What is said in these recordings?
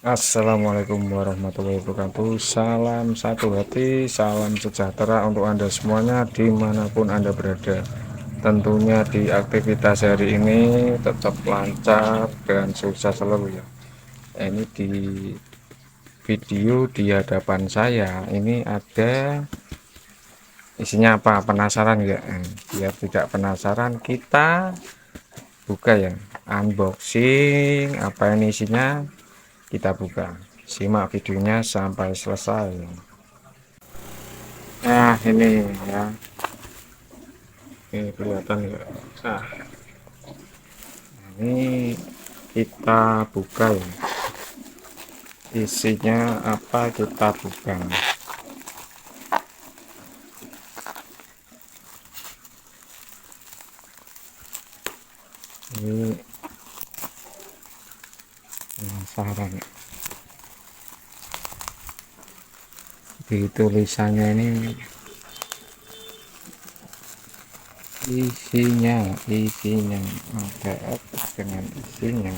Assalamualaikum warahmatullahi wabarakatuh. Salam satu hati, salam sejahtera untuk Anda semuanya dimanapun Anda berada. Tentunya di aktivitas hari ini tetap lancar dan sukses selalu ya. Ini di video di hadapan saya ini ada isinya apa, penasaran ya? Biar tidak penasaran, kita buka ya, unboxing apa ini isinya, kita buka. Simak videonya sampai selesai. Nah ini ya, ini kelihatan ya. Nah ini kita buka ya, isinya apa kita buka. Ini penasaran ya. Di tulisannya ini isinya ada apa dengan isinya.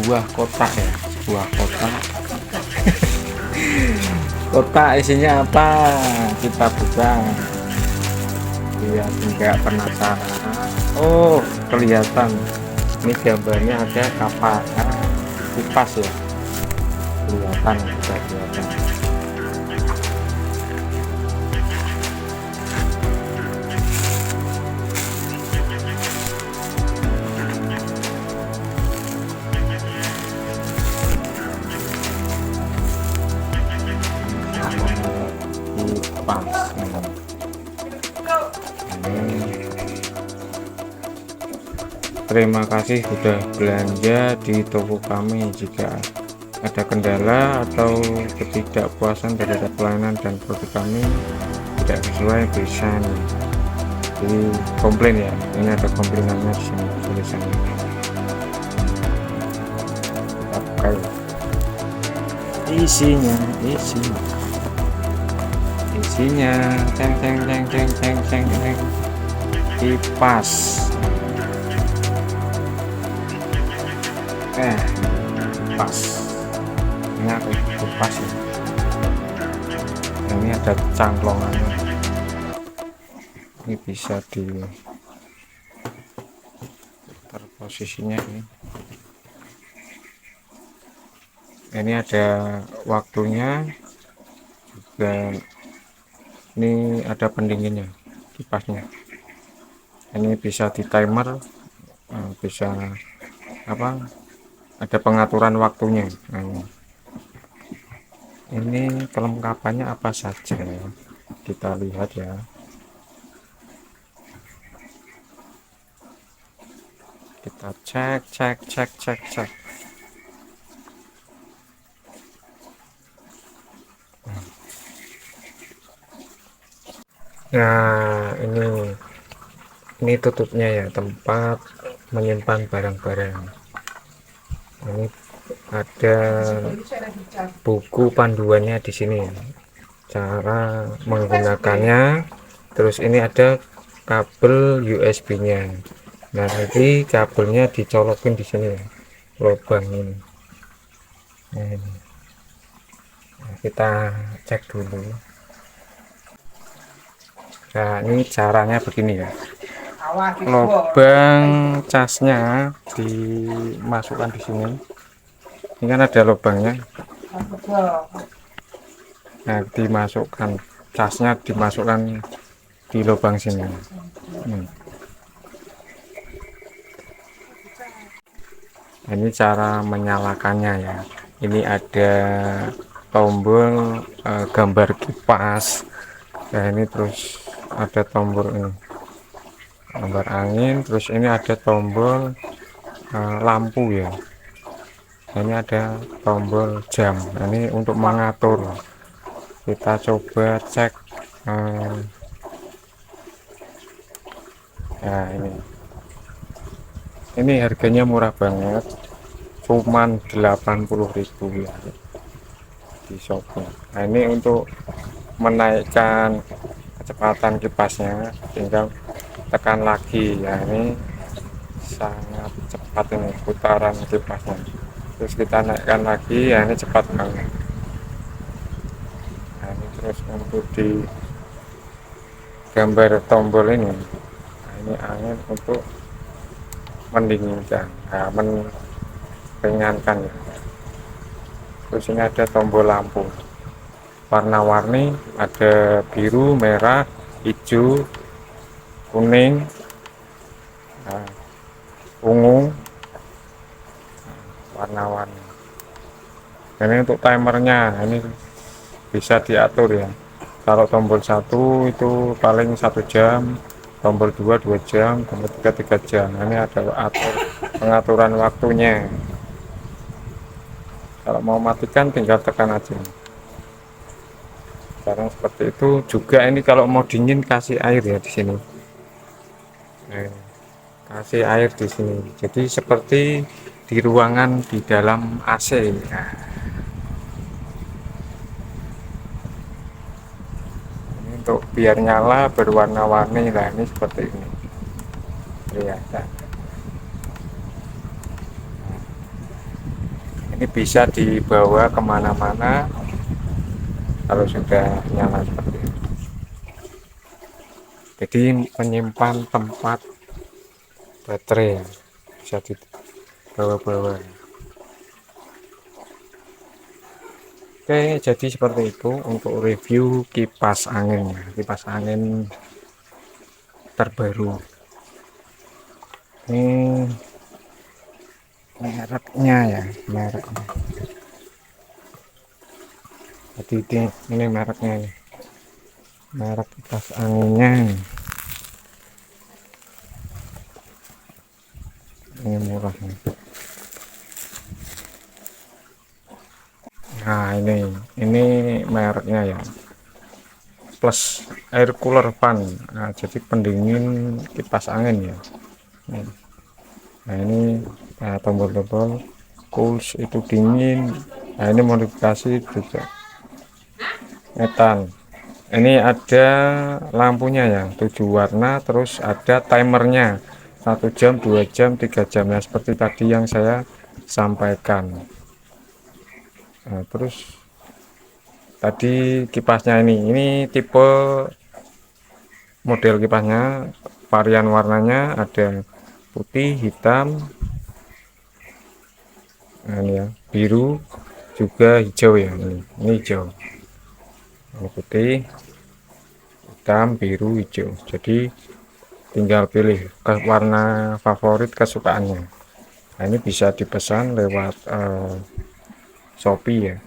Sebuah kotak ya, sebuah kotak. Kotak isinya apa, kita buka biar enggak penasaran. Oh kelihatan, ini gambarnya ada kapak kipas ya, kelihatan, sudah kelihatan. Kipas ini. Terima kasih sudah belanja di toko kami. Jika ada kendala atau ketidakpuasan terhadap pelayanan dan produk kami tidak sesuai, bisa di komplain ya. Ini ada komplainannya di sini tulisannya. Kita buka ya. Isinya ceng kipas. Kipas ini apa, kipas ya. Ini ada cangklongannya, ini bisa di posisinya ini ada waktunya juga, ini ada pendinginnya kipasnya. Ini bisa di timer, bisa apa, ada pengaturan waktunya. Ini kelengkapannya apa saja kita lihat ya. Kita cek. Nah ini tutupnya ya, tempat menyimpan barang-barang. Ini ada buku panduannya di sini, cara menggunakannya. Terus ini ada kabel USB-nya. Nah nanti kabelnya dicolokin di sini, lubang ini. Nah, kita cek dulu. Nah ini caranya begini ya, lubang casnya dimasukkan di sini. Ini kan ada lubangnya. Nah dimasukkan casnya, dimasukkan di lubang sini. Nah, ini cara menyalakannya ya. Ini ada tombol gambar kipas. Nah ini terus ada tombol ini, gambar angin. Terus ini ada tombol lampu ya. Ini ada tombol jam. Nah, ini untuk mengatur. Kita coba cek. Nah, ini harganya murah banget, cuman 80.000 ya di Shopee. Nah, ini untuk menaikkan kecepatan kipasnya, tinggal tekan lagi ya. Ini sangat cepat ini putaran kipasnya, terus kita naikkan lagi ya, ini cepat banget. Nah, ini terus untuk di gambar tombol ini, nah, ini angin untuk mendinginkan, nah, meringankan ya. Terus ini ada tombol lampu warna-warni, ada biru, merah, hijau, kuning, nah, ungu, warna-warni. Ini untuk timernya, ini bisa diatur ya. Kalau tombol 1 itu paling 1 jam, tombol 2 2 jam, tombol 3 3 jam. Ini ada pengaturan waktunya. Kalau mau matikan tinggal tekan aja. Sekarang seperti itu juga. Ini kalau mau dingin kasih air ya di sini. Nah, kasih air di sini. Jadi seperti di ruangan di dalam AC. Nah, ini untuk biar nyala berwarna-warni. Nah, ini seperti ini. Kelihatan. Ini bisa dibawa kemana-mana kalau sudah nyala seperti ini. Jadi menyimpan tempat baterai, bisa dibawa-bawa. Oke, jadi seperti itu untuk review kipas angin, kipas angin terbaru. Ini mereknya ya, mereknya. Jadi ini mereknya, nih. Merek kipas anginnya ini murah nih. Nah, ini mereknya ya, plus air cooler fan. Nah, jadi pendingin kipas angin ya. Nah, ini tombol-tombol cools itu dingin. Nah, ini modifikasi juga metan. Ini ada lampunya ya, 7 warna, terus ada timernya 1 jam 2 jam 3 jam ya, seperti tadi yang saya sampaikan. Nah, terus tadi kipasnya ini tipe model kipasnya, varian warnanya ada putih, hitam, nah, ini ya, biru, juga hijau ya. Ini hijau, ini putih, hitam, biru, hijau. Jadi tinggal pilih ke warna favorit kesukaannya. Nah, ini bisa dipesan lewat Shopee ya.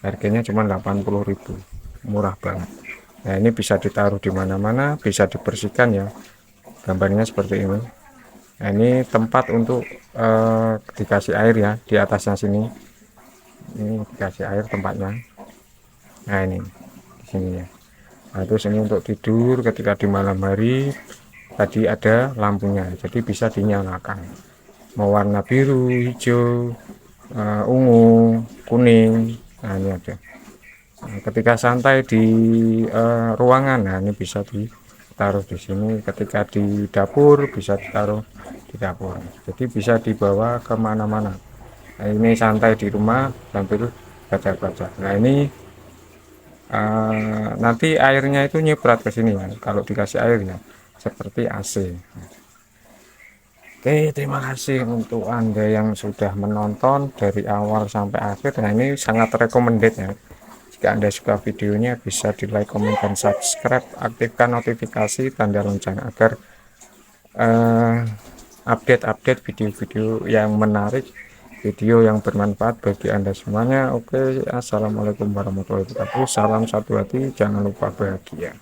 Harganya cuma 80.000, murah banget. Nah, ini bisa ditaruh di mana-mana, bisa dibersihkan ya. Gambarnya seperti ini. Nah, ini tempat untuk dikasih air ya, di atasnya sini. Ini dikasih air tempatnya. Nah, ini di sini ya. Nah, terus ini untuk tidur ketika di malam hari, tadi ada lampunya, jadi bisa dinyalakan. Mau warna biru, hijau, ungu, kuning. Nah, ini ada. Nah, ketika santai di ruangan, nah ini bisa ditaruh di sini. Ketika di dapur bisa ditaruh di dapur. Jadi bisa dibawa kemana-mana. Nah, ini santai di rumah sambil baca-baca. Nah, ini nanti airnya itu nyiprat ke sini ya, kalau dikasih air ya, seperti AC. Oke, terima kasih untuk Anda yang sudah menonton dari awal sampai akhir. Nah, ini sangat recommended ya. Jika Anda suka videonya, bisa di like, komen, dan subscribe. Aktifkan notifikasi tanda lonceng agar update-update video-video yang menarik, video yang bermanfaat bagi Anda semuanya. Oke, assalamualaikum warahmatullahi wabarakatuh. Salam satu hati, jangan lupa bahagia.